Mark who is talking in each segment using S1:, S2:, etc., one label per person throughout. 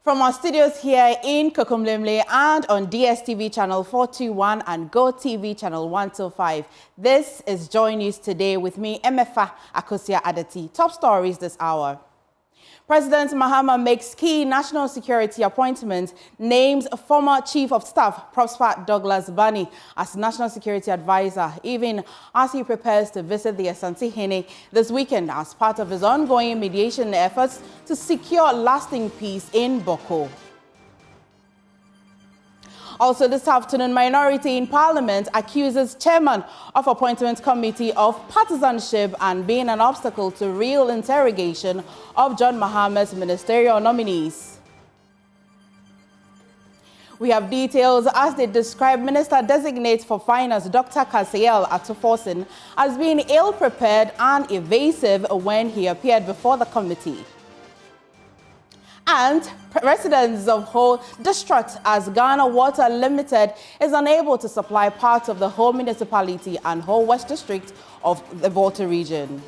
S1: From our studios here in Kokomlemle and on DSTV channel 421 and GoTV channel 125, this is JoyNews Today with me, Emefa Akosia Adati. Top stories this hour. President Mahama makes key national security appointments, names former Chief of Staff Prosper Douglas Bani as National Security Advisor, even as he prepares to visit the Asantehene this weekend as part of his ongoing mediation efforts to secure lasting peace in Bawku. Also this afternoon, minority in Parliament accuses Chairman of Appointment Committee of partisanship and being an obstacle to real interrogation of John Mahama's ministerial nominees. We have details as they describe Minister-designate for Finance Dr. Kaseyel Atuforsin as being ill-prepared and evasive when he appeared before the committee. And residents of Ho distraught as Ghana Water Limited is unable to supply parts of the Ho municipality and Ho West District of the Volta region.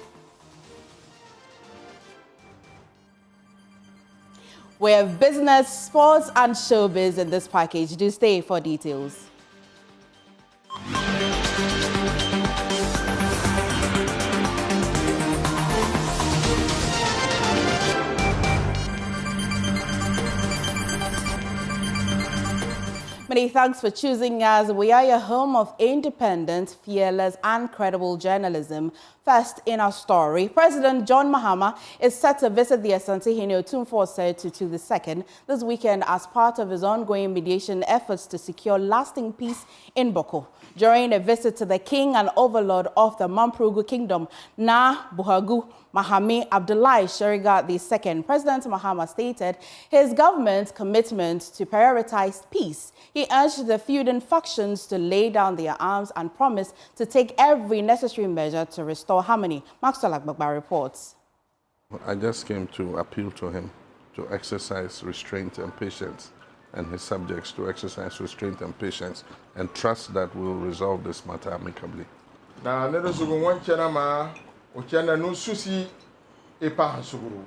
S1: We have business, sports and showbiz in this package. Do stay for details. Many thanks for choosing us. We are your home of independent, fearless, and credible journalism. First in our story, President John Mahama is set to visit the Asantehene Otumfuo Tutu II this weekend as part of his ongoing mediation efforts to secure lasting peace in Bawku. During a visit to the king and overlord of the Mamprugu Kingdom, Na Buhagu Mahami Abdullahi Shariga II, President Mahama stated his government's commitment to prioritize peace. He urged the feuding factions to lay down their arms and promised to take every necessary measure to restore harmony. Maxwell Agbagba reports.
S2: I just came to appeal to him to exercise restraint and patience, and his subjects to exercise restraint and patience, and trust that we'll resolve this matter amicably.
S3: Na nedozugu wanchana ma uchana nususi epa hansuguru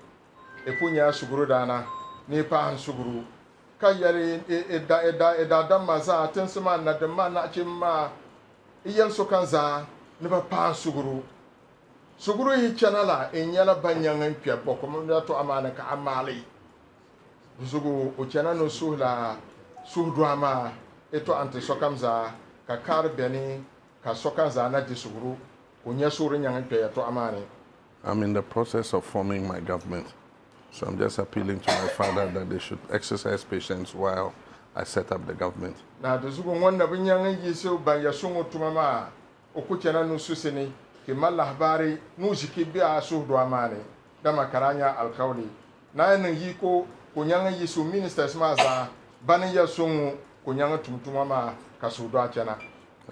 S3: epunya suguru dana ne epa hansuguru kayari eda damaza atensema na dema na chima iyan sokanza ne pa hansuguru suguru hi chanala enyala banyanga mpia bokomo to amana ka amali zugu uchana no suhla suhduama eto ante sokamza ka karbeni ka sokanza na disuguru kunya suru nyanga mpia to amani.
S2: I'm in the process of forming my government, so I'm just appealing to my father that they should exercise patience while I set up the government.
S3: Na zugu wanda binyanga yiso banya sungu tumama okuchana no suseni ke malla habari nujiki biya suhduama ne dama karanya alkauli na nan yiko kunyanga yisu ministers maza baniya sungu kunyanga tumtumama kasudwa chana.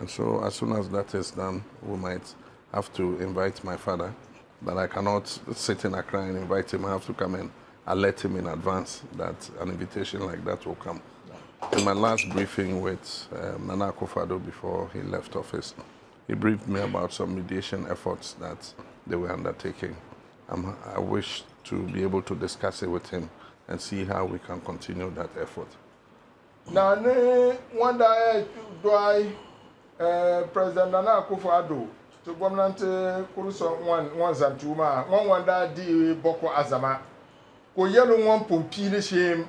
S2: And so as soon as that is done, we might have to invite my father, but I cannot sit in Accra and invite him. I have to come and alert him in advance that an invitation like that will come. In my last briefing with Nana Akufo-Addo before he left office, he briefed me about some mediation efforts that they were undertaking. I wish to be able to discuss it with him and see how we can continue that effort.
S3: Now, one day, President Nana Akufo-Addo to government Kuruso one Zantuma, one day di Boko Azama. Ko yellow one pumpile shame.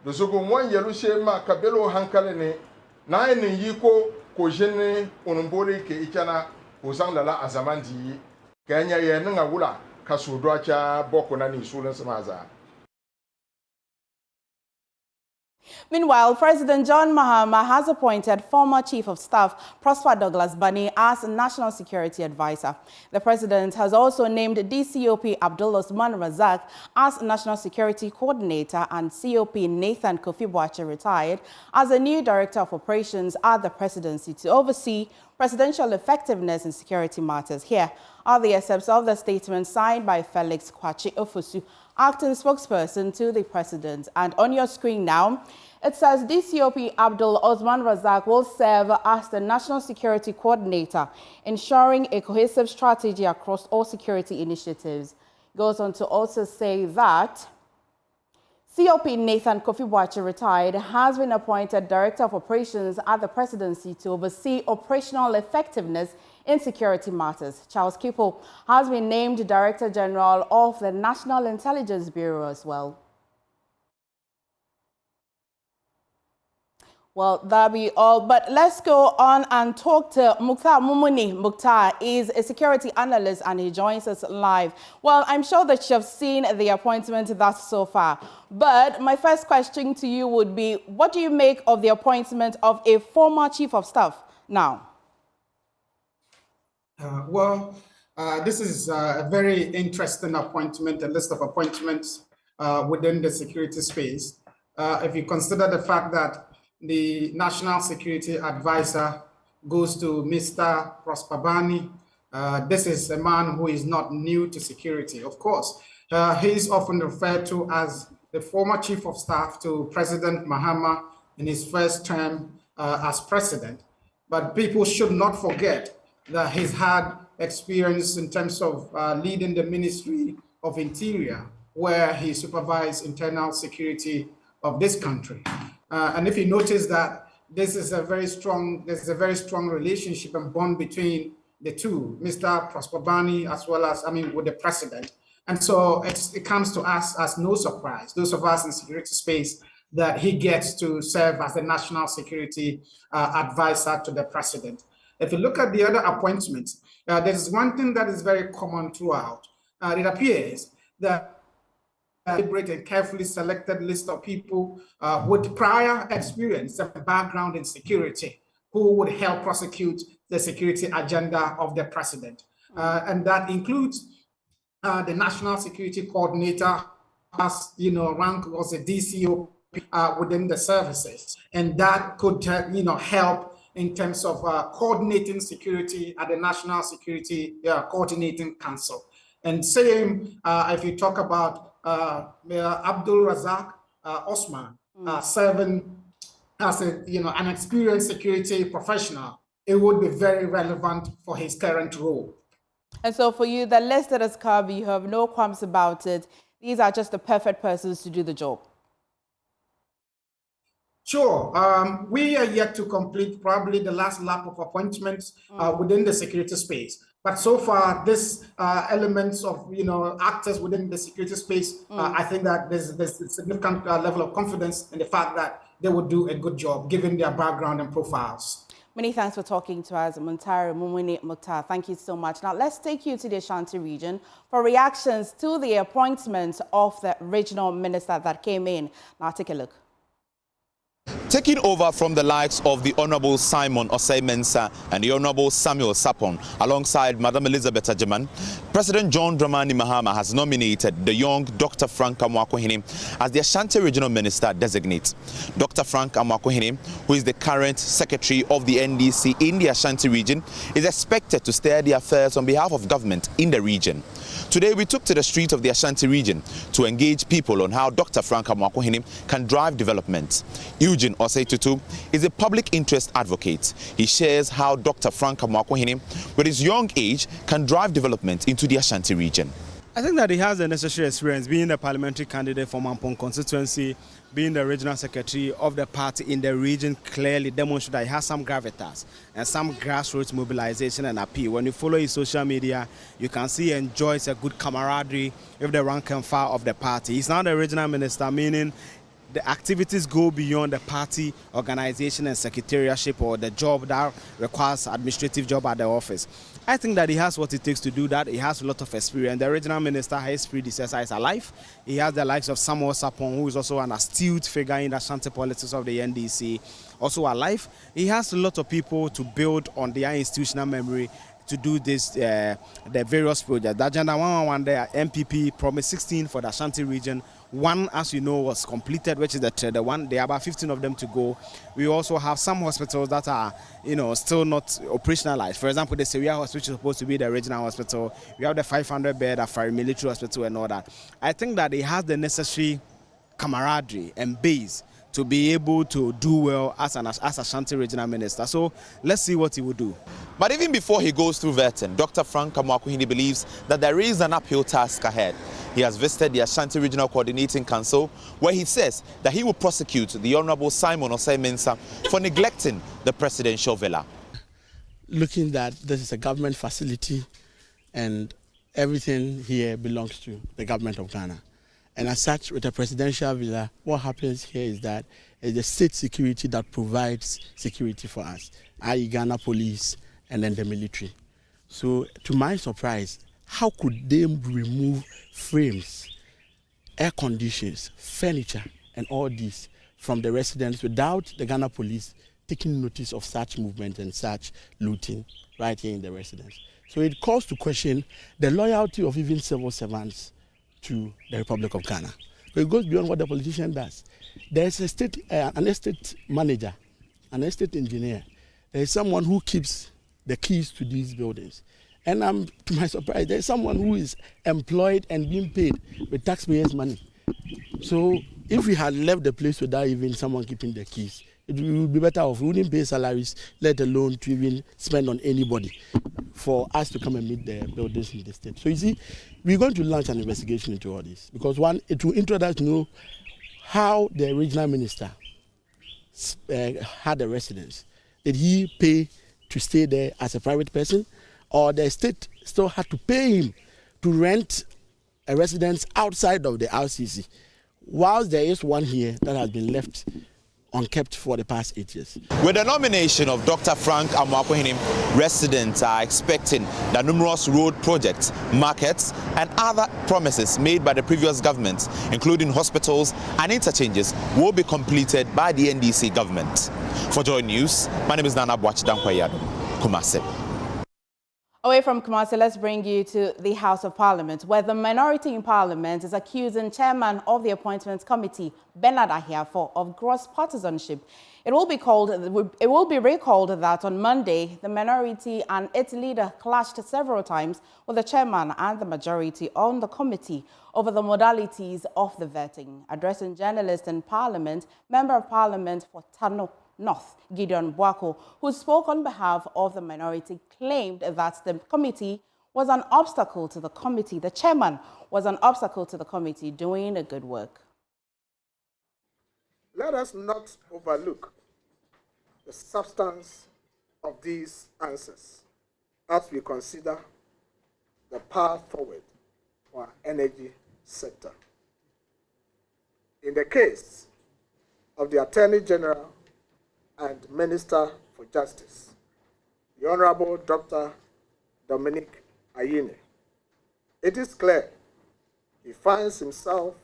S3: The Zogo one yellow shame, Kabelo Hankalene, nine yiko, ko jene, onumbori ke ichana, Uzanga la Azamandi, Kenya Yenanga Wula, Kasudwacha, Boko Nani Sulan Samaza.
S1: Meanwhile, President John Mahama has appointed former Chief of Staff Prosper Douglas Bani as National Security Advisor. The President has also named DCOP Abdul Osman Razak as National Security Coordinator and COP Nathan Kofi Boache, retired, as a new Director of Operations at the Presidency to oversee presidential effectiveness in security matters. Here are the excerpts of the statement signed by Felix Kwachi Ofosu, acting spokesperson to the President. And on your screen now, it says DCOP Abdul Osman Razak will serve as the National Security Coordinator, ensuring a cohesive strategy across all security initiatives. Goes on to also say that COP Nathan Kofi Boakye, retired, has been appointed Director of Operations at the Presidency to oversee operational effectiveness in security matters. Charles Kipo has been named Director General of the National Intelligence Bureau as well. Well, that'll be all. But let's go on and talk to Mukhtar Mumuni. Mukhtar is a security analyst and he joins us live. Well, I'm sure that you have seen the appointment thus so far. But my first question to you would be, what do you make of the appointment of a former Chief of Staff now?
S4: This is a very interesting appointment, a list of appointments within the security space. If you consider the fact that the National Security Advisor goes to Mr. Prosper Bani. This is a man who is not new to security. Of course, he is often referred to as the former Chief of Staff to President Mahama in his first term as president. But people should not forget that he's had experience in terms of leading the Ministry of Interior, where he supervised internal security of this country. And if you notice that there's a very strong relationship and bond between the two, Mr. Prosper Bani as well as, with the president. And so it comes to us as no surprise, those of us in security space, that he gets to serve as the national security advisor to the president. If you look at the other appointments, there's one thing that is very common throughout. It appears that a deliberate and carefully selected list of people with prior experience and background in security who would help prosecute the security agenda of the president. And that includes the National Security Coordinator, as rank was a DCO within the services. And that could help in terms of coordinating security at the National Security Coordinating Council. And same if you talk about Abdul Razak Osman serving as an experienced security professional, it would be very relevant for his current role.
S1: And so for you, the list that has come, you have no qualms about it. These are just the perfect persons to do the job.
S4: Sure. We are yet to complete probably the last lap of appointments within the security space. But so far, this elements of actors within the security space, I think that there's a significant level of confidence in the fact that they would do a good job given their background and profiles.
S1: Many thanks for talking to us, Muntari Mumuni Mukhtar. Thank you so much. Now let's take you to the Ashanti region for reactions to the appointment of the regional minister that came in. Now take a look.
S5: Taking over from the likes of the Honorable Simon Osei Mensah and the Honorable Samuel Sapon, alongside Madam Elizabeth Agyemang, President John Dramani Mahama has nominated the young Dr. Frank Amoakohene as the Ashanti Regional Minister designate. Dr. Frank Amoakohene, who is the current Secretary of the NDC in the Ashanti region, is expected to steer the affairs on behalf of government in the region. Today, we took to the streets of the Ashanti region to engage people on how Dr. Frank Amoakohene can drive development. Eugene Osei-Tutu is a public interest advocate. He shares how Dr. Frank Amoakohene, with his young age, can drive development into the Ashanti region.
S6: I think that he has the necessary experience being a parliamentary candidate for Mampong constituency, being the regional secretary of the party in the region, clearly demonstrates that he has some gravitas and some grassroots mobilization and appeal. When you follow his social media, you can see he enjoys a good camaraderie with the rank and file of the party. He's now the regional minister, meaning the activities go beyond the party organization and secretariatship or the job that requires administrative job at the office. I think that he has what it takes to do that. He has a lot of experience. The regional minister, his predecessor, is alive. He has the likes of Samuel Sapon, who is also an astute figure in the Ashanti politics of the NDC, also alive. He has a lot of people to build on their institutional memory to do this, the various projects. The Agenda 111, the MPP promised 16 for the Ashanti region. One, as you know, was completed, which is the one. There are about 15 of them to go. We also have some hospitals that are, still not operationalized. For example, the Syria Hospital, which is supposed to be the regional hospital. We have the 500-bed Afari Military Hospital and all that. I think that it has the necessary camaraderie and base to be able to do well as Ashanti regional minister. So let's see what he will do.
S5: But even before he goes through vetting, Dr. Frank Amoakuhene believes that there is an uphill task ahead. He has visited the Ashanti Regional Coordinating Council, where he says that he will prosecute the Honorable Simon Osei-Mensah for neglecting the presidential villa.
S7: Looking that this is a government facility and everything here belongs to the government of Ghana. And as such, with a presidential villa, what happens here is that it's the state security that provides security for us, i.e. Ghana police and then the military. So to my surprise, how could they remove frames, air conditions, furniture, and all this from the residents without the Ghana police taking notice of such movement and such looting right here in the residence? So it calls to question the loyalty of even civil servants to the Republic of Ghana. So it goes beyond what the politician does. There's a an estate manager, an estate engineer. There is someone who keeps the keys to these buildings. And to my surprise, there's someone who is employed and being paid with taxpayers' money. So if we had left the place without even someone keeping the keys, it would be better off. We wouldn't pay salaries, let alone to even spend on anybody for us to come and meet the buildings in the state. So you see, we're going to launch an investigation into all this because one, it will interest us to know how the regional minister had a residence. Did he pay to stay there as a private person, or the state still had to pay him to rent a residence outside of the RCC, whilst there is one here that has been left unkept for the past 8 years.
S5: With the nomination of Dr. Frank Amoakuhene, residents are expecting that numerous road projects, markets, and other promises made by the previous government, including hospitals and interchanges, will be completed by the NDC government. For Joy News, my name is Nana Bwachidankwayado, Kumasi.
S1: Away from Kumasi, let's bring you to the House of Parliament, where the minority in Parliament is accusing Chairman of the Appointments Committee, Bernard Ahiafo, of gross partisanship. It will be recalled that on Monday, the minority and its leader clashed several times with the chairman and the majority on the committee over the modalities of the vetting. Addressing journalists in Parliament, Member of Parliament for Tano North, Gideon Bawku, who spoke on behalf of the minority, claimed that the committee was an obstacle to the committee. The chairman was an obstacle to the committee doing a good work.
S8: Let us not overlook the substance of these answers as we consider the path forward for our energy sector. In the case of the Attorney General and Minister for Justice, the Honorable Dr. Dominic Ayine, it is clear he finds himself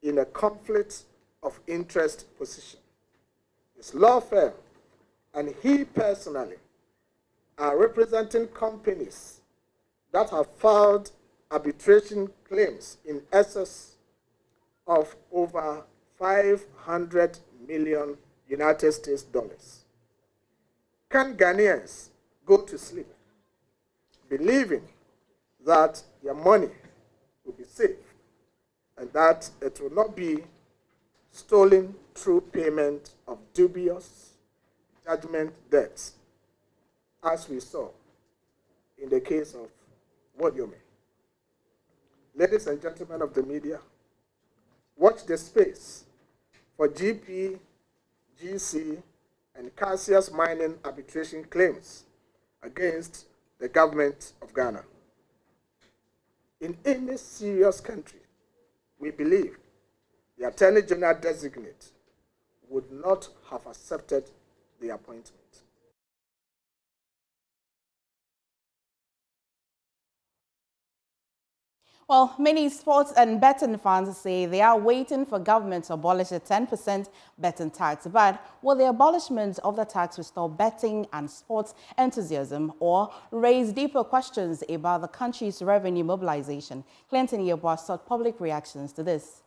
S8: in a conflict of interest position. His law firm and he personally are representing companies that have filed arbitration claims in excess of over 500 million United States dollars. Can Ghanaians go to sleep believing that their money will be safe and that it will not be stolen through payment of dubious judgment debts, as we saw in the case of Wodiome? Ladies and gentlemen of the media, watch the space for GP, GC, and Cassius mining arbitration claims against the government of Ghana. In any serious country, we believe the Attorney General designate would not have accepted the appointment.
S1: Well, many sports and betting fans say they are waiting for government to abolish the 10% betting tax. But will the abolishment of the tax restore betting and sports enthusiasm or raise deeper questions about the country's revenue mobilization? Clinton Yeboah sought public reactions to this.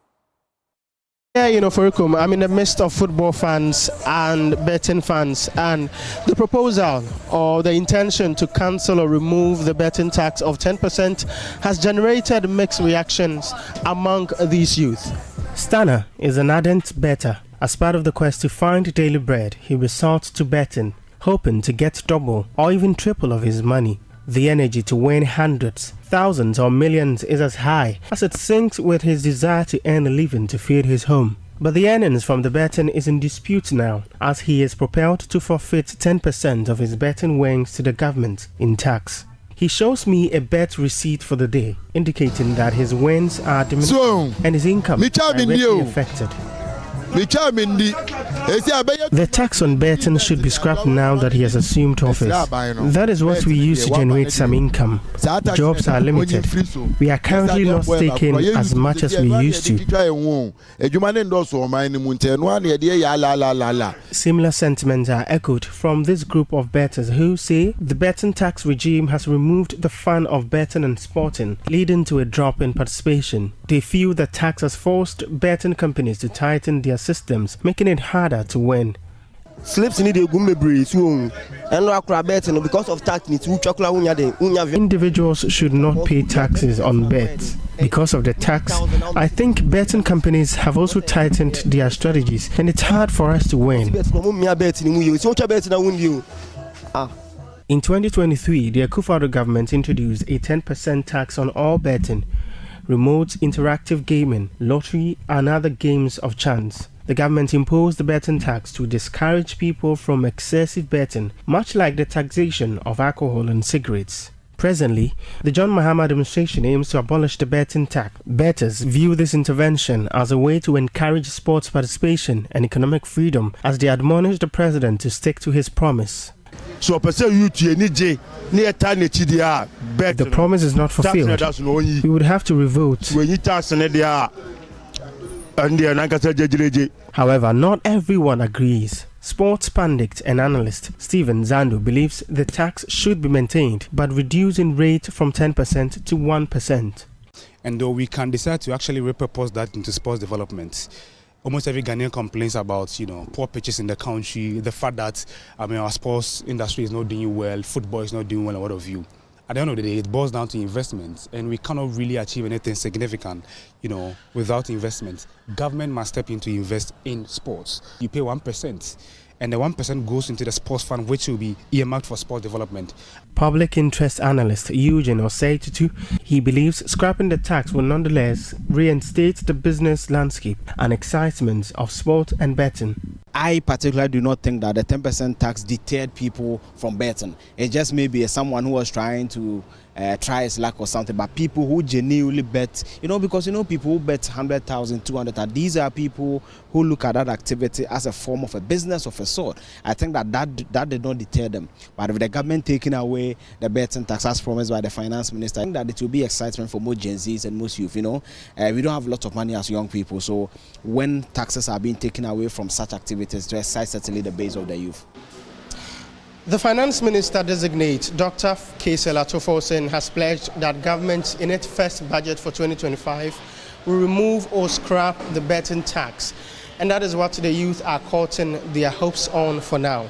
S9: Yeah, Furikum, I'm in the midst of football fans and betting fans, and the proposal or the intention to cancel or remove the betting tax of 10% has generated mixed reactions among these youth. Stana is an ardent bettor. As part of the quest to find daily bread, he resorts to betting, hoping to get double or even triple of his money. The energy to win hundreds, thousands or millions is as high as it syncs with his desire to earn a living to feed his home. But the earnings from the betting is in dispute now, as he is propelled to forfeit 10% of his betting winnings to the government in tax. He shows me a bet receipt for the day, indicating that his wins are diminishing and his income directly affected. The tax on betting should be scrapped now that he has assumed office. That is what we use to generate some income. Jobs are limited. We are currently not taking as much as we used to. Similar sentiments are echoed from this group of bettors who say the betting tax regime has removed the fun of betting and sporting, leading to a drop in participation. They feel the tax has forced betting companies to tighten their systems, making it harder to win.
S10: Slips need a gumbe breeze and because of tax.
S9: Individuals should not pay taxes on bets. Because of the tax, I think betting companies have also tightened their strategies, and it's hard for us to win. In 2023, the Akufo-Addo government introduced a 10% tax on all betting, remote interactive gaming, lottery, and other games of chance. The government imposed the betting tax to discourage people from excessive betting, much like the taxation of alcohol and cigarettes. Presently, the John Mahama demonstration aims to abolish the betting tax. Bettors view this intervention as a way to encourage sports participation and economic freedom, as they admonish the president to stick to his promise.
S11: So, if
S9: the promise is not fulfilled, we would have to revote. However, not everyone agrees. Sports pundit and analyst Stephen Zando believes the tax should be maintained, but reduced in rate from 10% to 1%.
S12: And though we can decide to actually repurpose that into sports development, almost every Ghanaian complains about, poor pitches in the country, the fact that our sports industry is not doing well, football is not doing well, and what have you. At the end of the day, it boils down to investments, and we cannot really achieve anything significant, without investment. Government must step in to invest in sports. You pay 1%, and the 1% goes into the sports fund, which will be earmarked for sport development.
S9: Public interest analyst Eugene Osei-Tutu, he believes scrapping the tax will nonetheless reinstate the business landscape and excitement of sport and betting.
S6: I particularly do not think that the 10% tax deterred people from betting. It just may be someone who was trying to try his luck or something, but people who genuinely bet, because people who bet 100,000, 200,000, these are people who look at that activity as a form of a business of a sort. I think that did not deter them. But with the government taking away the betting tax as promised by the finance minister, I think that it will be excitement for most Gen Zs and most youth. We don't have a lot of money as young people, so when taxes are being taken away from such activities, to excite certainly the base of the youth.
S9: The finance minister designate, Dr. Kaysel Atofosen, has pledged that government in its first budget for 2025 will remove or scrap the betting tax. And that is what the youth are courting their hopes on for now.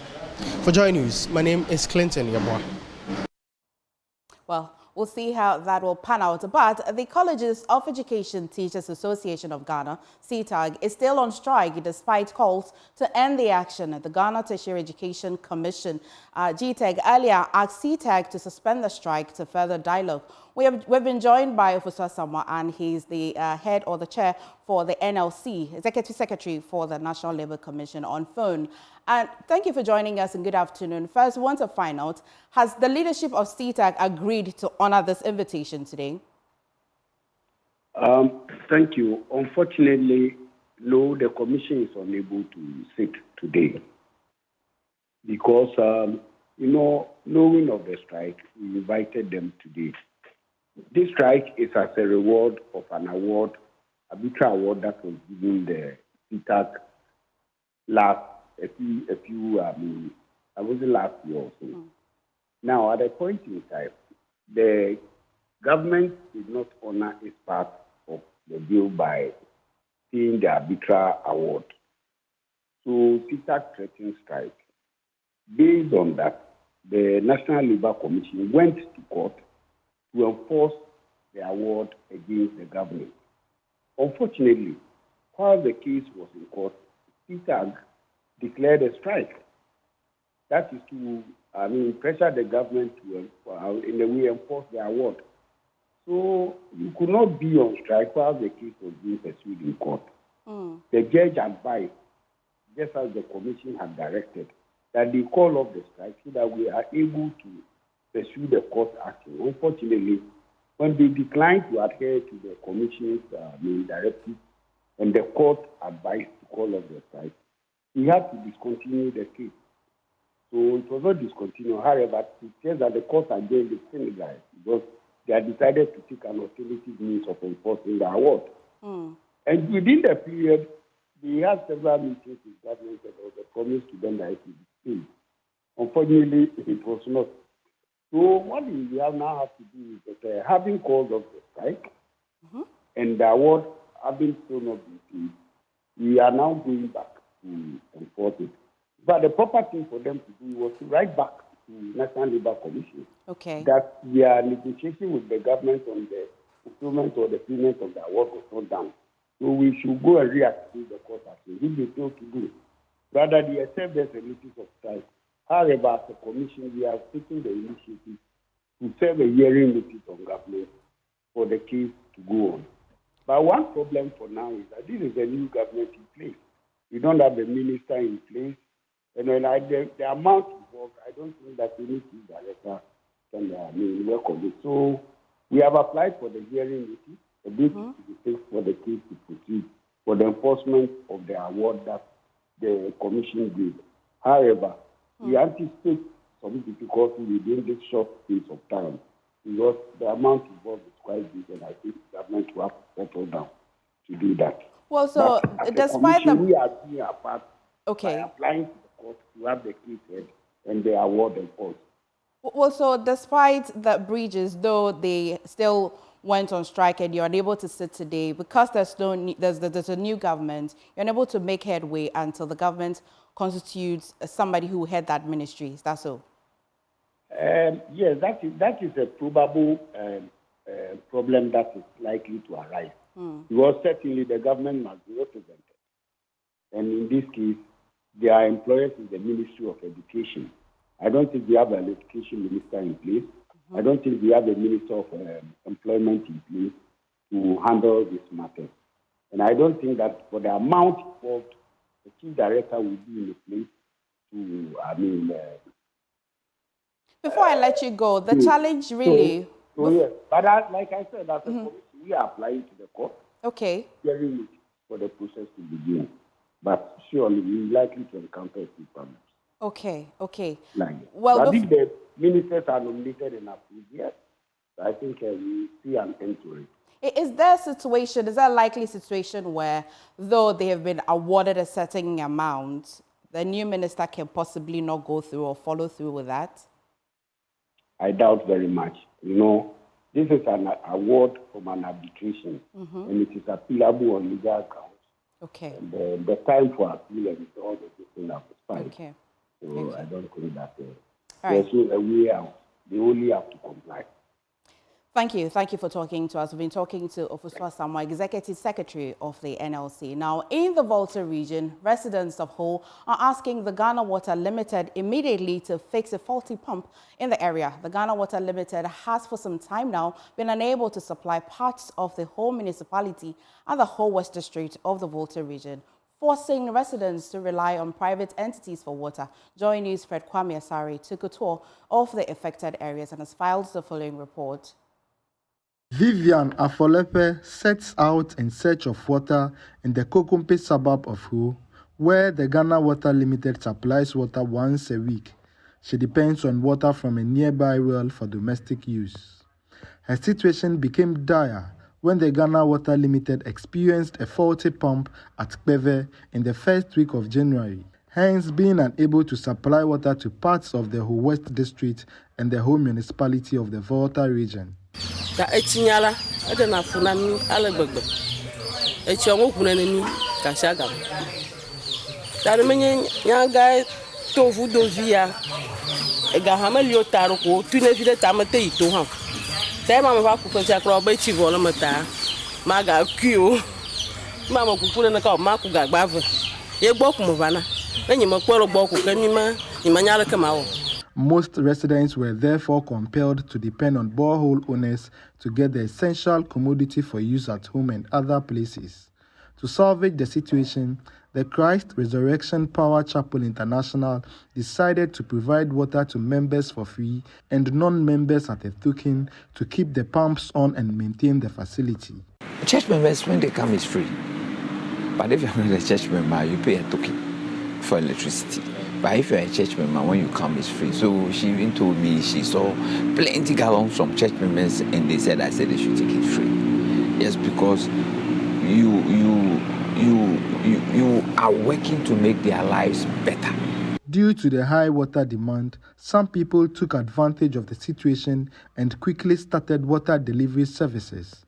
S9: For Joy News, my name is Clinton Yabwa.
S1: Well, we'll see how that will pan out. But the Colleges of Education Teachers Association of Ghana, CTAG, is still on strike despite calls to end the action. The Ghana Tertiary Education Commission, GTEG, earlier asked CTAG to suspend the strike to further dialogue. We've been joined by Officer Sama, and he's the head or the chair for the NLC, Executive Secretary for the National Labour Commission, on phone. And thank you for joining us and good afternoon. First, we want to find out, has the leadership of CTAG agreed to honor this invitation today?
S13: Thank you. Unfortunately, no, the commission is unable to sit today because, knowing of the strike, we invited them today. This strike is as a reward of an award, arbitral award that was given the CTAG last year or so. Now, at a point in time, the government did not honor its part of the deal by paying the arbitral award. So, CTAG threatened strike. Based on that, the National Labour Commission went to court to enforce the award against the government. Unfortunately, while the case was in court, CTAG declared a strike. That is to, pressure the government to, in a way, enforce the award. So you could not be on strike while the case was being pursued in court. The judge advised, just as the commission had directed, that they call off the strike so that we are able to pursue the court action. Unfortunately, when they declined to adhere to the commission's directive and the court advised to call off the strike, we had to discontinue the case. So it was not discontinued. However, it says that the court adjourned the Senegal because they had decided to take an alternative means of enforcing the award. And within the period, we had several meetings with government and there was a promise to them that it would be paid. Unfortunately, it was not. So what we now have to do is that having called off the strike and the award having still not been paid, we are now going back to enforce it. But the proper thing for them to do was to write back to National Labour Commission that their negotiation with the government on the fulfillment or the payment of the award was not done. So we should go and reactivate the court action, which they failed to do. Rather, they accept there's a notice of strike. However, as a commission, we are taking the initiative to serve a hearing notice on government for the case to go on. But one problem for now is that this is a new government in place. We don't have a minister in place. And when the amount involved, I don't think that we need to director can work on it. So we have applied for the hearing notice, a date to be fixed for the case to proceed for the enforcement of the award that the commission gave. However, we anticipate some difficulty within this short space of time because the amount involved is quite big, and I think the government will have to settle down to do that.
S1: Well, so despite the
S13: we are doing our part by applying to the court to have the case heard and the award enforced.
S1: Well, so despite the breaches, though they still went on strike and you're unable to sit today because there's a new government, you're unable to make headway until the government constitutes somebody who head that ministry. Is that so?
S13: Yes, that is a probable problem that is likely to arise. Because certainly the government must be represented. And in this case, their employers is the Ministry of Education. I don't think we have an education minister in place. I don't think we have a minister of employment in place to handle this matter. And I don't think that for the amount involved, the chief director will be in a place to,
S1: Before I let you go, the challenge really...
S13: So yes, but like I said, as a commission, we are applying to the court.
S1: Okay.
S13: Hearing it for the process to begin. But surely we're likely to encounter a few problems.
S1: Okay.
S13: Well, but if the ministers are nominated and approved, yes, I think we see an end to it.
S1: Is there a likely situation where, though they have been awarded a certain amount, the new minister can possibly not go through or follow through with that?
S13: I doubt very much. This is an award from an arbitration, and it is appealable on legal grounds.
S1: Okay.
S13: And the time for appeal and all the things have expired.
S1: Okay.
S13: So I don't think that there's a way out. They only have to comply.
S1: Thank you. Thank you for talking to us. We've been talking to Ofuswa Samoa, Executive Secretary of the NLC. Now, in the Volta region, residents of Ho are asking the Ghana Water Limited immediately to fix a faulty pump in the area. The Ghana Water Limited has for some time now been unable to supply parts of the Ho municipality and the Ho West District of the Volta region, forcing residents to rely on private entities for water. JoyNews Fred Kwame Asari took a tour of the affected areas and has filed the following report.
S11: Vivian Afolepe sets out in search of water in the Kokumpe suburb of Ho, where the Ghana Water Limited supplies water once a week. She depends on water from a nearby well for domestic use. Her situation became dire when the Ghana Water Limited experienced a faulty pump at Kpeve in the first week of January, hence being unable to supply water to parts of the Ho West District and the Ho municipality of the Volta region.
S14: Ta etinyala adena funami alegbegbe echiongo kunenemi kashaga ta menye nyanga tovu dovia ega hamelio taroko tunevide tamate ito ha ta mama va ku koncha kro ba chivo la mata maga kio Mama kukule na ka ma ku gagbave. Ye gbo ku mo bana. Enyi mo kwero gbo ku kanima, imanyale kama.
S11: Most residents were therefore compelled to depend on borehole owners to get the essential commodity for use at home and other places. To salvage the situation, the Christ Resurrection Power Chapel International decided to provide water to members for free and non-members at a token to keep the pumps on and maintain the facility.
S15: Church members, when they come, is free. But if you're not a church member, you pay a token for electricity. But if you're a church member, when you come, it's free. So she even told me she saw plenty gallons from church members, and I said they should take it free. Yes, because you are working to make their lives better.
S11: Due to the high water demand, some people took advantage of the situation and quickly started water delivery services.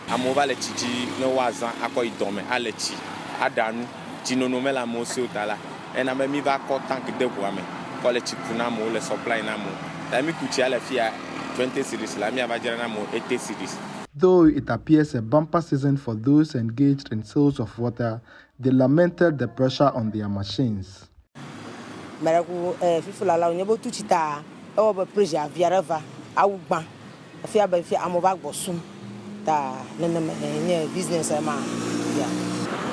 S16: Amova chichi no waza ako idome alechi adanu chinonomela mosi otala ena me mi va ko tank de boame ko le chipuna mo le supply na mo ta mi kuchi ala fia 20 series la mi abajira na mo 80 series.
S11: Though it appears a bumper season for those engaged in sales of water, they lamented the pressure on their machines.
S17: Maraku fifula la onyebo tuchita e wo be pressure viareva awugba afia ba fia amova gbosum ta nene business ma yeah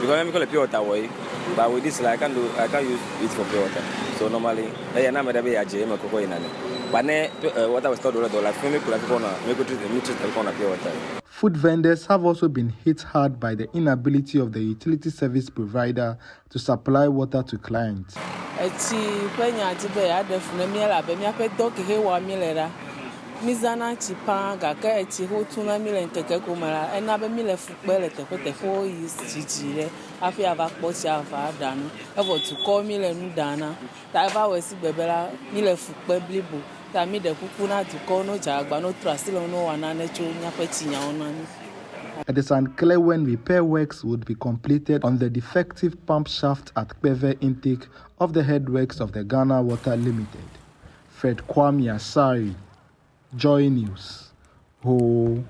S18: because I'm call pure water way but with this like I can use it for pure water so normally na me be aje me koko inane but ne water was $100 me kula kona me go treat the kona pure water.
S11: Food vendors have also been hit hard by the inability of the utility service provider to supply water to clients.
S14: Eti kwenya tibe ya defuna miela be mi ape doki he wa milera mizana chipa ga ka eti ho tuna mile nkeke komara ena be mile fukpele te kwete ho is chichire afi ava kpochi ava danu evo to call mile nu dana ta ava we si bebela mile fukpe blibo ta mi de kuku na to call no jagba no trasilo no wana na cho nya kweti nya onani.
S11: It is unclear when repair works would be completed on the defective pump shaft at Peve intake of the headworks of the Ghana Water Limited. Fred Kwame Asari, Joy News. Ho.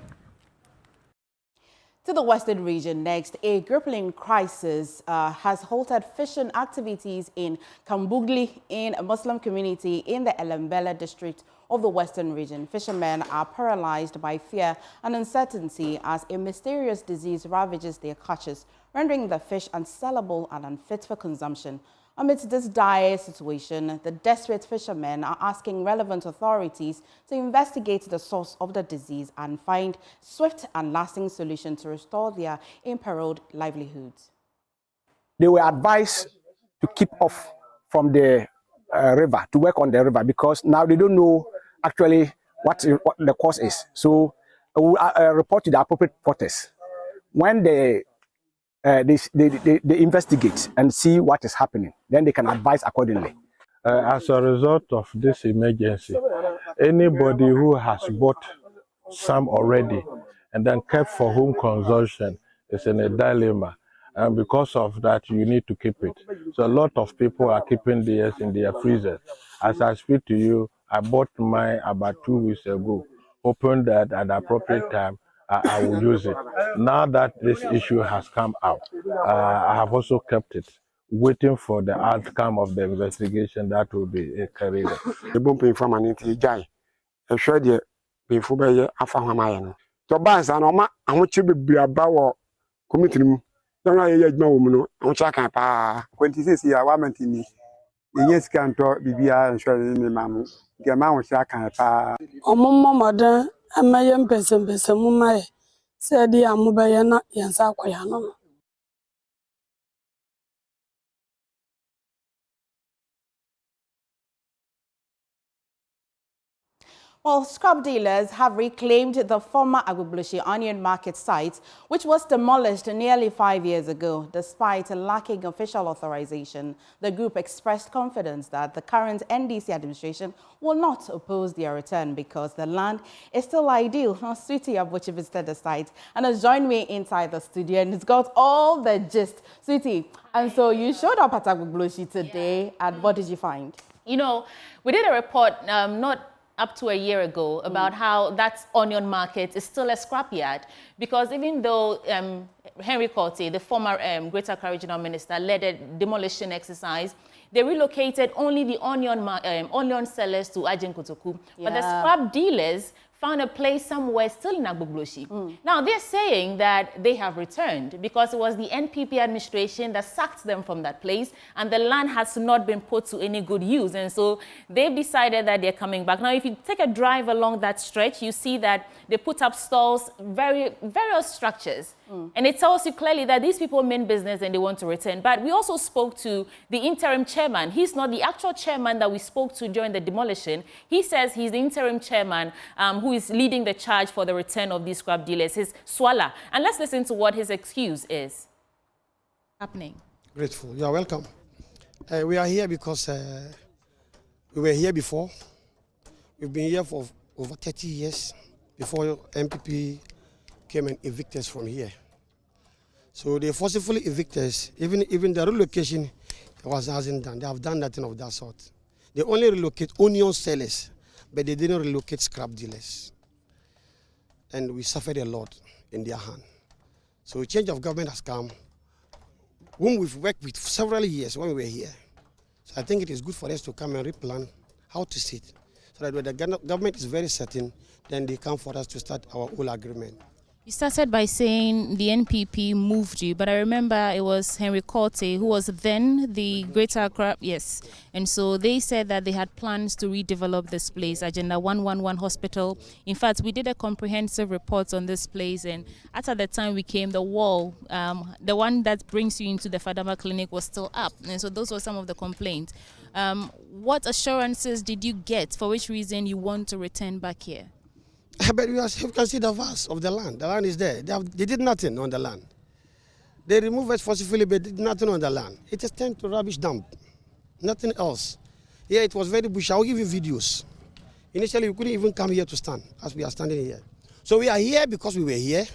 S1: To the Western region next, a crippling crisis has halted fishing activities in Kambugli in a Muslim community in the Elembele district of the Western region. Fishermen are paralyzed by fear and uncertainty as a mysterious disease ravages their catches, rendering the fish unsellable and unfit for consumption. Amidst this dire situation, the desperate fishermen are asking relevant authorities to investigate the source of the disease and find swift and lasting solutions to restore their imperiled livelihoods.
S19: They were advised to keep off from the river, to work on the river, because now they don't know actually what the cause is. So we'll report to the appropriate quarters. When they investigate and see what is happening, then they can advise accordingly.
S20: As a result of this emergency, anybody who has bought some already and then kept for home consumption is in a dilemma. And because of that, you need to keep it. So a lot of people are keeping theirs in their freezers. As I speak to you, I bought mine about 2 weeks ago, hoping that at the appropriate time, I will use it. Now that this issue has come out, I have also kept it, waiting for the outcome of the investigation that will be carried out. The bumping from an guy, I'm sure the before I found my own. So, Banks and Oma, I want you to be about committing. Don't know yet, no, I'm checking. 26 years, I went in. Yes, can't talk, Bibia, and showing me, Mamma. The amount of Shaka.
S21: Oh, Mamma, and my young person, Bessamuma, said the Amubayana, Yansaquayano.
S1: Well, scrap dealers have reclaimed the former Agbogbloshie onion market site, which was demolished nearly 5 years ago. Despite lacking official authorization, the group expressed confidence that the current NDC administration will not oppose their return because the land is still ideal. Now, Sweetie Abuchi visited the site and has joined me inside the studio and it's got all the gist. Sweetie, and so you showed up at Agbogbloshie today, and what did you find?
S22: You know, we did a report, not
S2: up to a year ago about how that onion market is still a scrapyard, because even though Henry Korte, the former Greater Accra Regional Minister, led a demolition exercise, they relocated only the onion sellers to Ajin Kotoku, but the scrap dealers found a place somewhere still in Agbogloshi. Now, they're saying that they have returned because it was the NPP administration that sacked them from that place, and the land has not been put to any good use. And so they've decided that they're coming back. Now, if you take a drive along that stretch, you see that they put up stalls, various structures. And it tells you clearly that these people mean business and they want to return. But we also spoke to the interim chairman. He's not the actual chairman that we spoke to during the demolition. He says he's the interim chairman who is leading the charge for the return of these scrap dealers. His Swala. And let's listen to what his excuse is. Happening.
S22: Grateful. You are welcome. We are here because we were here before. We've been here for over 30 years before MPP came and evicted us from here. So they forcibly evicted us. Even the relocation hasn't done. They have done nothing of that sort. They only relocate onion sellers, but they didn't relocate scrap dealers. And we suffered a lot in their hand. So a change of government has come, whom we've worked with for several years when we were here. So I think it is good for us to come and replan how to sit, so that when the government is very certain, then they come for us to start our whole agreement.
S2: You started by saying the NPP moved you, but I remember it was Henry Korte who was then the Greater Accra, yes. And so they said that they had plans to redevelop this place, Agenda 111 Hospital. In fact, we did a comprehensive report on this place, and at the time we came, the wall, the one that brings you into the Fadama Clinic, was still up. And so those were some of the complaints. What assurances did you get, for which reason you want to return back here?
S22: But you can see the vast of the land. The land is there. They did nothing on the land. They removed it forcibly, but did nothing on the land. It is turned to rubbish dump. Nothing else. Here it was very bushy. I'll give you videos. Initially, we couldn't even come here to stand, as we are standing here. So we are here because we were here.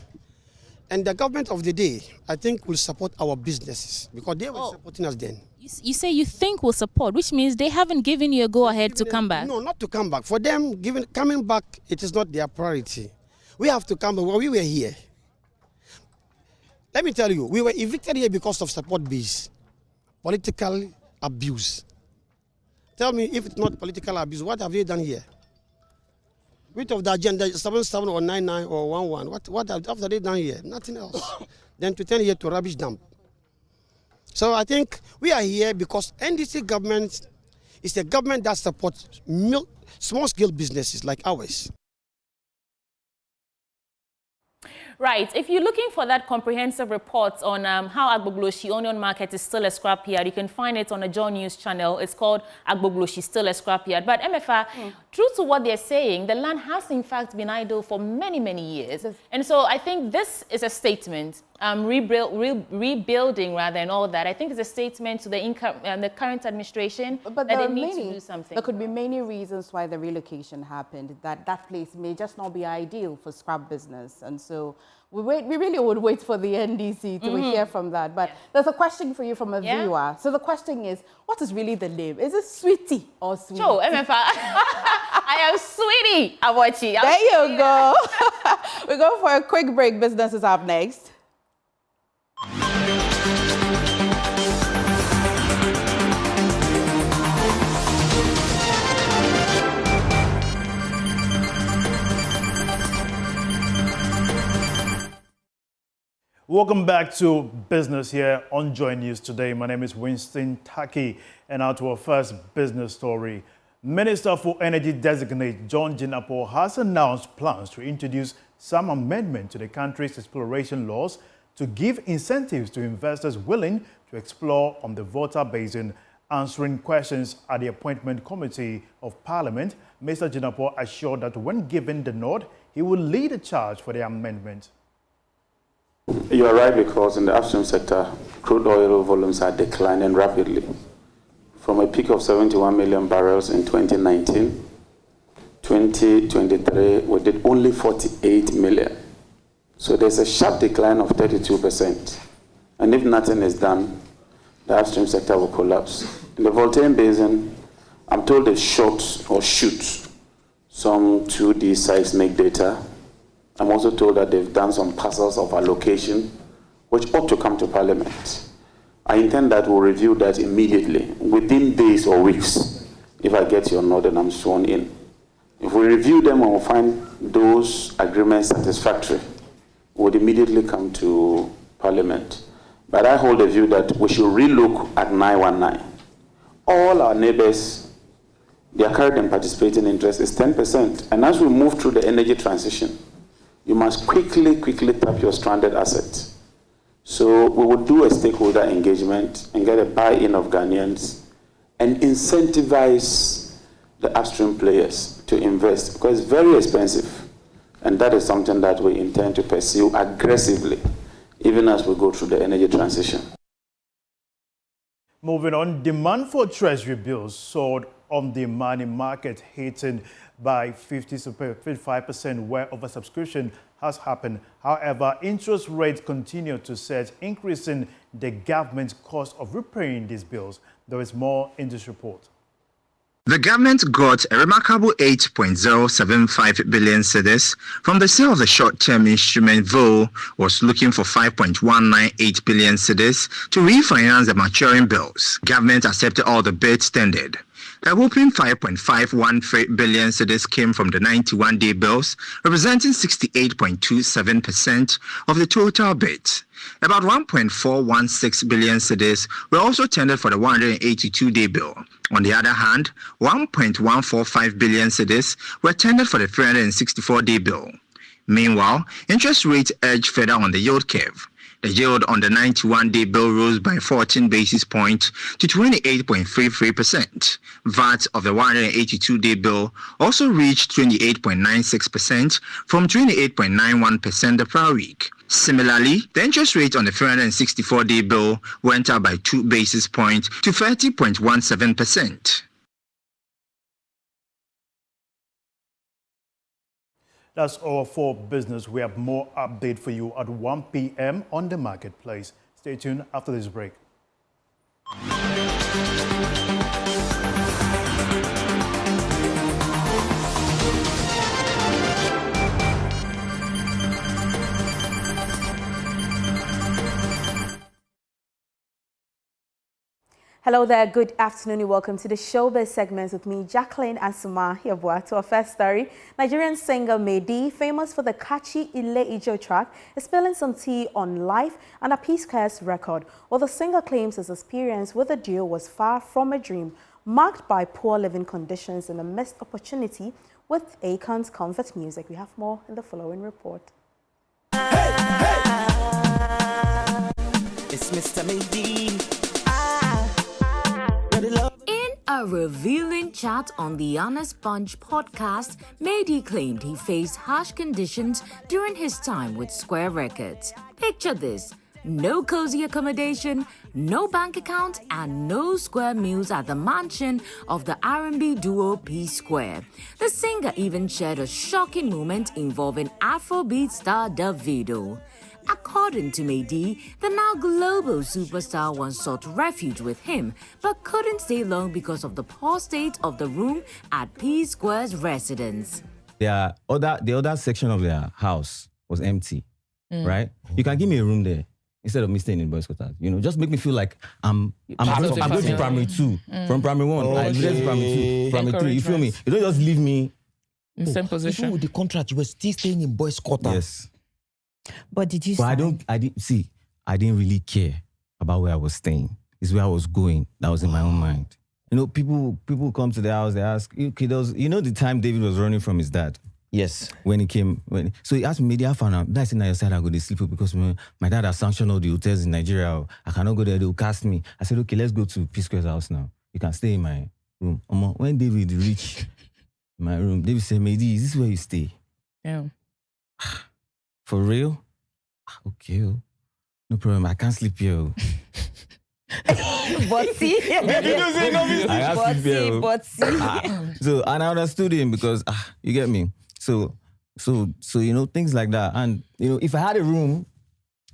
S22: And the government of the day, I think, will support our businesses, because they were supporting us then.
S2: You say you think will support, which means they haven't given you a go-ahead to come back.
S22: No, not to come back. For them, coming back, it is not their priority. We have to come back. Well, we were here. Let me tell you, we were evicted here because of support base, political abuse. Tell me, if it's not political abuse, what have they done here? Which of the agenda, 77 or 99 or 11, what have they done here? Nothing else. Then to turn here to rubbish dump. So I think we are here because NDC government is a government that supports small-scale businesses like ours.
S2: Right. If you're looking for that comprehensive report on how Agbogloshi onion market is still a scrapyard, you can find it on a JoyNews channel. It's called Agbogloshi Still a Scrapyard. But MFA, true to what they're saying, the land has in fact been idle for many, many years. And so I think this is a statement, rebuilding rather and all that. I think it's a statement to the current administration that they need to do something.
S1: There could be many reasons why the relocation happened, that place may just not be ideal for scrap business. And so we really would wait for the NDC to hear from that. But there's a question for you from a viewer. So the question is, what is really the name? Is it Sweetie or Sweetie?
S2: Sure, MFA. I am Sweetie Awachi.
S1: There you go. We go for a quick break. Business is up next.
S23: Welcome back to Business here on JoyNews Today. My name is Winston Taki, and now to our first business story. Minister for Energy designate John Jinapor has announced plans to introduce some amendment to the country's exploration laws to give incentives to investors willing to explore on the Volta Basin. Answering questions at the Appointment Committee of Parliament, Mr. Jinapor assured that when given the nod, he will lead the charge for the amendment.
S24: You are right, because in the upstream sector, crude oil volumes are declining rapidly. From a peak of 71 million barrels in 2019, 2023, we did only 48 million. So there's a sharp decline of 32%. And if nothing is done, the upstream sector will collapse. In the Volta Basin, I'm told it's short or shoot. some 2D seismic data. I'm also told that they've done some parcels of allocation, which ought to come to Parliament. I intend that we'll review that immediately, within days or weeks. If I get your nod and I'm sworn in. If we review them and we'll find those agreements satisfactory, we'll immediately come to Parliament. But I hold the view that we should relook at 919. All our neighbors, their current and participating interest is 10%. And as we move through the energy transition, you must quickly tap your stranded assets. So we will do a stakeholder engagement and get a buy-in of Ghanaians and incentivize the upstream players to invest, because it's very expensive. And that is something that we intend to pursue aggressively, even as we go through the energy transition.
S23: Moving on, demand for treasury bills soared on the money market, hitting by 55% where oversubscription has happened. However, interest rates continue to surge, increasing the government's cost of repaying these bills. There is more in this report.
S3: The government got a remarkable 8.075 billion cedis from the sale of the short-term instrument, though was looking for 5.198 billion cedis to refinance the maturing bills. Government accepted all the bids tendered. A whopping 5.513 billion cedis came from the 91-day bills, representing 68.27% of the total bids. About 1.416 billion cedis were also tendered for the 182-day bill. On the other hand, 1.145 billion cedis were tendered for the 364-day bill. Meanwhile, interest rates edged further on the yield curve. The yield on the 91-day bill rose by 14 basis points to 28.33%. VAT of the 182-day bill also reached 28.96% from 28.91% the prior week. Similarly, the interest rate on the 364-day bill went up by 2 basis points to 30.17%.
S23: That's all for business. We have more update for you at 1 p.m. on the marketplace. Stay tuned after this break.
S1: Hello there, good afternoon and welcome to the Showbiz segments with me, Jacqueline Asuma Yabua. To our first story, Nigerian singer Midday, famous for the catchy Ile Ijo track, is spilling some tea on life and a P-Square's record. While the singer claims his experience with the duo was far from a dream, marked by poor living conditions and a missed opportunity with Akon's comfort music. We have more in the following report.
S4: It's Mr. Midday. In a revealing chat on the Honest Bunch podcast, Midday claimed he faced harsh conditions during his time with Square Records. Picture this: no cozy accommodation, no bank account, and no square meals at the mansion of the R&B duo P-Square. The singer even shared a shocking moment involving Afrobeat star Davido. According to Midday, the now global superstar once sought refuge with him, but couldn't stay long because of the poor state of the room at P-Square's residence.
S5: The other section of their house was empty, right? You can give me a room there instead of me staying in boys' quarters. You know, just make me feel like I'm going to primary 2 from primary 1. I left primary 2, primary 3. You feel me? You don't just leave me
S7: in the same position.
S25: Even with the contract, you were still staying in boys' quarters.
S5: Yes.
S7: But did you?
S5: But I didn't really care about where I was staying. It's where I was going. That was in my own mind. You know, people come to the house. They ask, you know, the time David was running from his dad.
S25: Yes.
S5: When he came, so he asked me, I found out that's in your side. I go to sleep because my dad has sanctioned all the hotels in Nigeria. I cannot go there. They'll cast me. I said, okay, let's go to P-Square's house now. You can stay in my room. When David reached my room, David said, Midday, is this where you stay?
S7: Yeah.
S5: For real? Okay. No problem. I can't sleep here.
S7: But see,
S5: So, and I understood him because, you get me? So, you know, things like that. And, you know, if I had a room,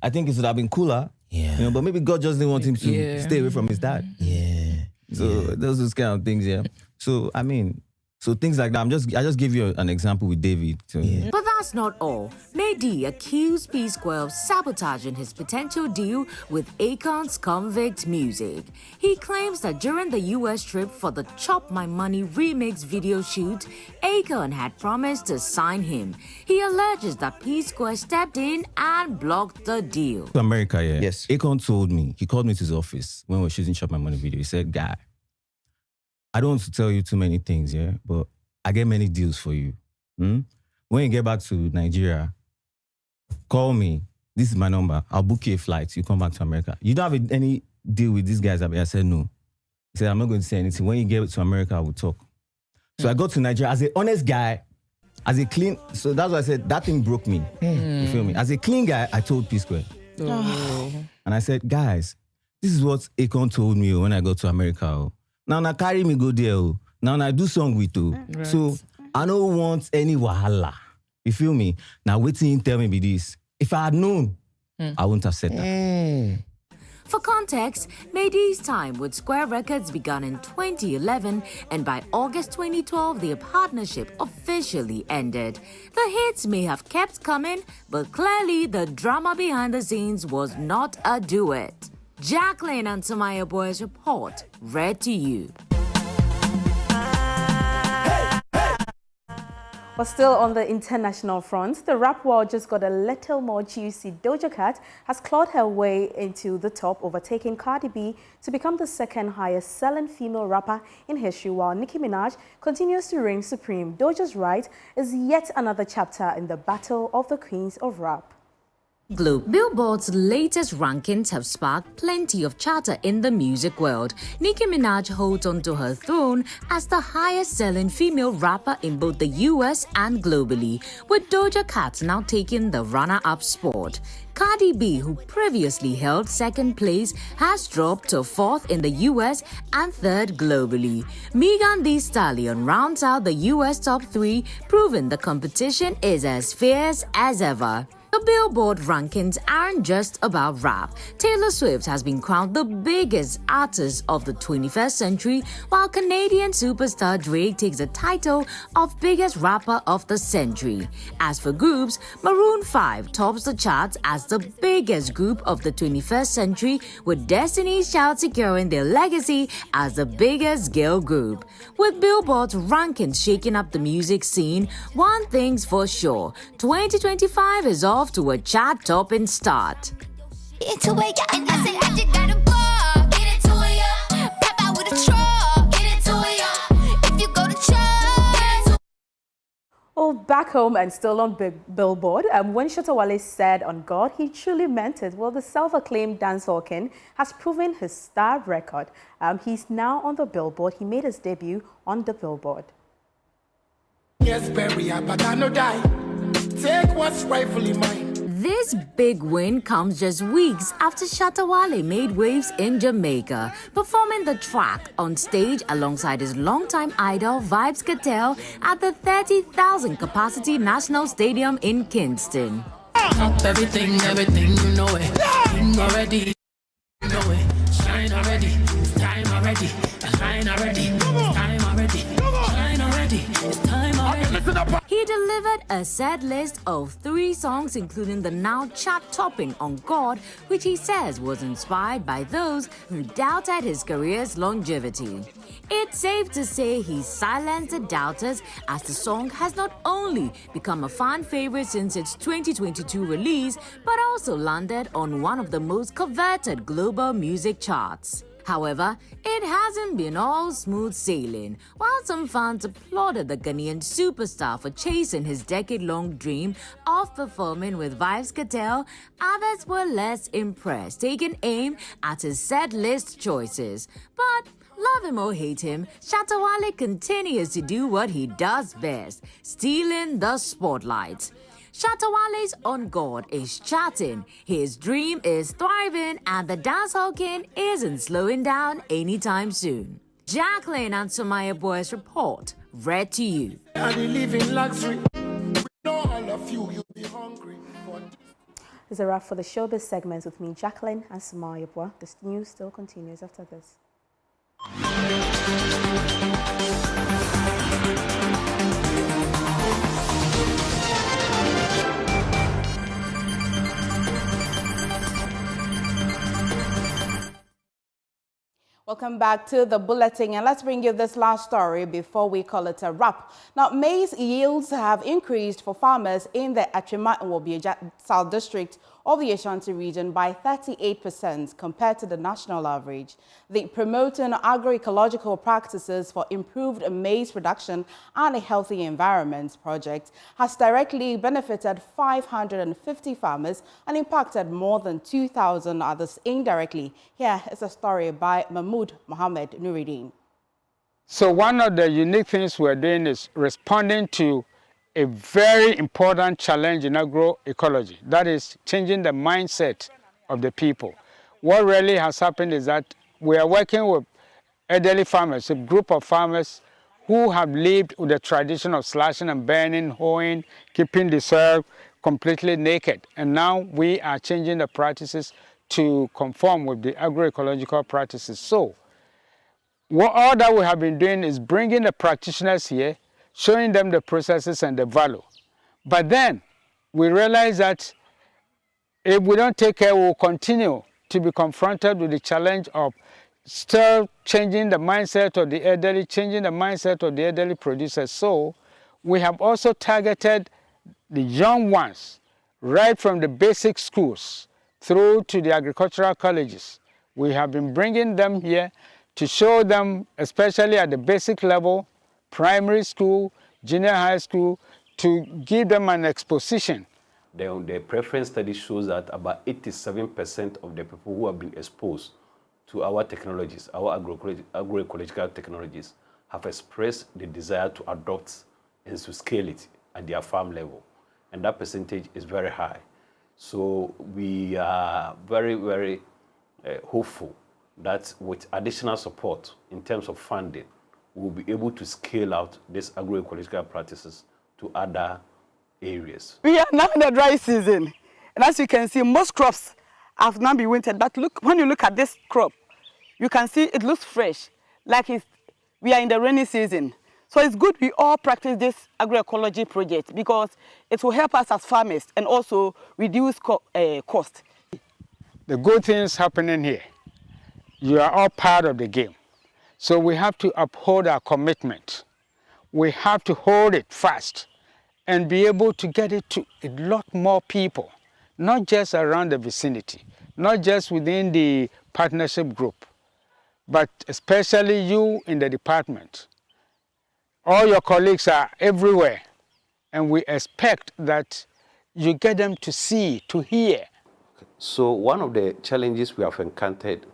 S5: I think it would have been cooler.
S25: Yeah.
S5: You know, but maybe God just didn't want him to stay away from his dad.
S25: Yeah.
S5: So, those kind of things, yeah. So, I mean, So things like that. I just gave you an example with David. So. Yeah.
S4: But that's not all. Midday accused P-Square of sabotaging his potential deal with Akon's Convict Music. He claims that during the US trip for the Chop My Money remix video shoot, Akon had promised to sign him. He alleges that P-Square stepped in and blocked the deal.
S5: To America, yeah. Yes. Akon told me, he called me to his office when we were shooting Chop My Money video. He said, guy, I don't want to tell you too many things, yeah, but I get many deals for you. When you get back to Nigeria, call me. This is my number. I'll book you a flight. You come back to America. You don't have any deal with these guys? I said, no. He said, I'm not going to say anything. When you get to America, I will talk. So I got to Nigeria as an honest guy, as a clean, so that's why I said that thing broke me. You feel me? As a clean guy, I told P-Square. And I said, guys, this is what Akon told me when I got to America. Now carry me go there. Now I do song with you. Right. So I don't want any wahala. You feel me? Now waiting, tell me be this. If I had known, I wouldn't have said that.
S4: For context, Midday's time with Square Records began in 2011, and by August 2012, their partnership officially ended. The hits may have kept coming, but clearly the drama behind the scenes was not a duet. Jacqueline and Samaya Boy's report, read to you.
S1: But still on the international front, the rap world just got a little more juicy. Doja Cat has clawed her way into the top, overtaking Cardi B to become the second highest selling female rapper in history, while Nicki Minaj continues to reign supreme. Doja's ride is yet another chapter in the battle of the queens of rap.
S4: Billboard's latest rankings have sparked plenty of chatter in the music world. Nicki Minaj holds onto her throne as the highest-selling female rapper in both the US and globally, with Doja Cat now taking the runner-up spot. Cardi B, who previously held second place, has dropped to fourth in the US and third globally. Megan Thee Stallion rounds out the US top three, proving the competition is as fierce as ever. The Billboard rankings aren't just about rap. Taylor Swift has been crowned the biggest artist of the 21st century, while Canadian superstar Drake takes the title of biggest rapper of the century. As for groups, Maroon 5 tops the charts as the biggest group of the 21st century, with Destiny's Child securing their legacy as the biggest girl group. With Billboard's rankings shaking up the music scene, one thing's for sure, 2025 is off to a chart-topping start.
S1: Oh, back home and still on Billboard, when Shatta Wale said on God, he truly meant it. Well, the self-acclaimed dancehall king has proven his star record. He's now on the Billboard. He made his debut on the Billboard.
S6: Yes, bury but I no die. Take what's rightfully mine.
S4: This big win comes just weeks after Shatta Wale made waves in Jamaica, performing the track on stage alongside his longtime idol Vybz Kartel at the 30,000 capacity National Stadium in Kingston.
S6: Up everything, you know it. King already, you know it. Shine already, it's time already. Shine already, it's time already. Shine already, it's time already.
S4: He delivered a set list of 3 songs, including the now chart-topping On God, which he says was inspired by those who doubted his career's longevity. It's safe to say he silenced the doubters, as the song has not only become a fan favorite since its 2022 release, but also landed on one of the most coveted global music charts. However, it hasn't been all smooth sailing. While some fans applauded the Ghanaian superstar for chasing his decade-long dream of performing with Vybz Kartel, others were less impressed, taking aim at his set list choices. But love him or hate him, Shatta Wale continues to do what he does best, stealing the spotlight. Shatta Wale's On God is charting, his dream is thriving, and the dancehall king isn't slowing down anytime soon. Jacqueline and Samaya Boy's report, read to you.
S1: This is a wrap for the showbiz segments with me, Jacqueline and Samaya Boy. This news still continues after this. Welcome back to the bulletin, and let's bring you this last story before we call it a wrap. Now, maize yields have increased for farmers in the Aima and South District of the Ashanti region by 38% compared to the national average. The Promoting Agroecological Practices for Improved Maize Production and a Healthy Environment project has directly benefited 550 farmers and impacted more than 2,000 others indirectly. Here is a story by Mahmoud Mohammed Nuruddin.
S8: So one of the unique things we're doing is responding to a very important challenge in agroecology. That is changing the mindset of the people. What really has happened is that we are working with elderly farmers, a group of farmers who have lived with the tradition of slashing and burning, hoeing, keeping the soil completely naked. And now we are changing the practices to conform with the agroecological practices. So all that we have been doing is bringing the practitioners here, showing them the processes and the value. But then we realize that if we don't take care, we'll continue to be confronted with the challenge of still changing the mindset of the elderly, changing the mindset of the elderly producers. So we have also targeted the young ones, right from the basic schools through to the agricultural colleges. We have been bringing them here to show them, especially at the basic level, primary school, junior high school, to give them an exposition.
S9: The preference study shows that about 87% of the people who have been exposed to our technologies, our agroecological technologies, have expressed the desire to adopt and to scale it at their farm level. And that percentage is very high. So we are very, very hopeful that with additional support in terms of funding, we'll be able to scale out these agroecological practices to other areas.
S10: We are now in the dry season, and as you can see, most crops have now been wintered. But look, when you look at this crop, you can see it looks fresh, like we are in the rainy season. So it's good we all practice this agroecology project because it will help us as farmers and also reduce cost.
S8: The good things happening here, you are all part of the game. So we have to uphold our commitment. We have to hold it fast and be able to get it to a lot more people, not just around the vicinity, not just within the partnership group, but especially you in the department. All your colleagues are everywhere, and we expect that you get them to see, to hear.
S9: So one of the challenges we have encountered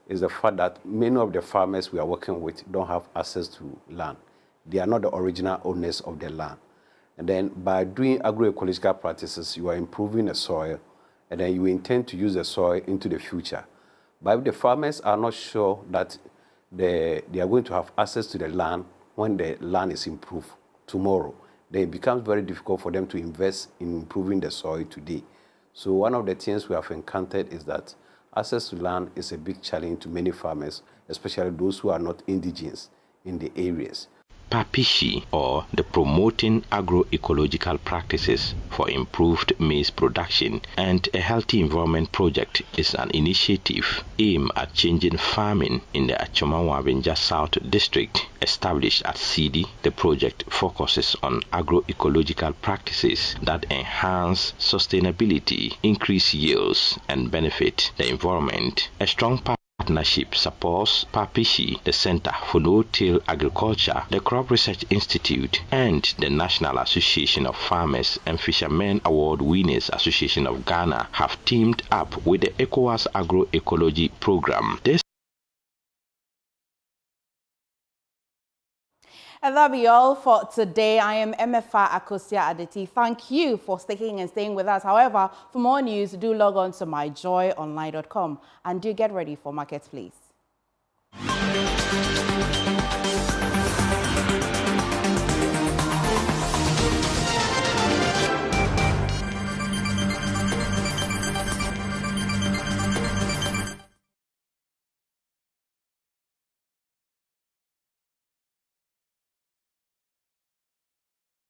S9: is the fact that many of the farmers we are working with don't have access to land. They are not the original owners of the land. And then by doing agroecological practices, you are improving the soil, and then you intend to use the soil into the future. But if the farmers are not sure that they are going to have access to the land when the land is improved tomorrow, then it becomes very difficult for them to invest in improving the soil today. So one of the things we have encountered is that access to land is a big challenge to many farmers, especially those who are not indigenous in the areas.
S12: PAPISHI, or the Promoting Agroecological Practices for Improved Maize Production and a Healthy Environment project, is an initiative aimed at changing farming in the Aima South District. Established at CD, the project focuses on agroecological practices that enhance sustainability, increase yields, and benefit the environment. A strong partnership supports PAPISHI, the Center for No-Till Agriculture, the Crop Research Institute, and the National Association of Farmers and Fishermen Award Winners Association of Ghana have teamed up with the ECOWAS Agroecology Program.
S1: And that'll be all for today. I am MFA Akosia Aditi. Thank you for sticking and staying with us. However, for more news, do log on to myjoyonline.com and do get ready for markets, please.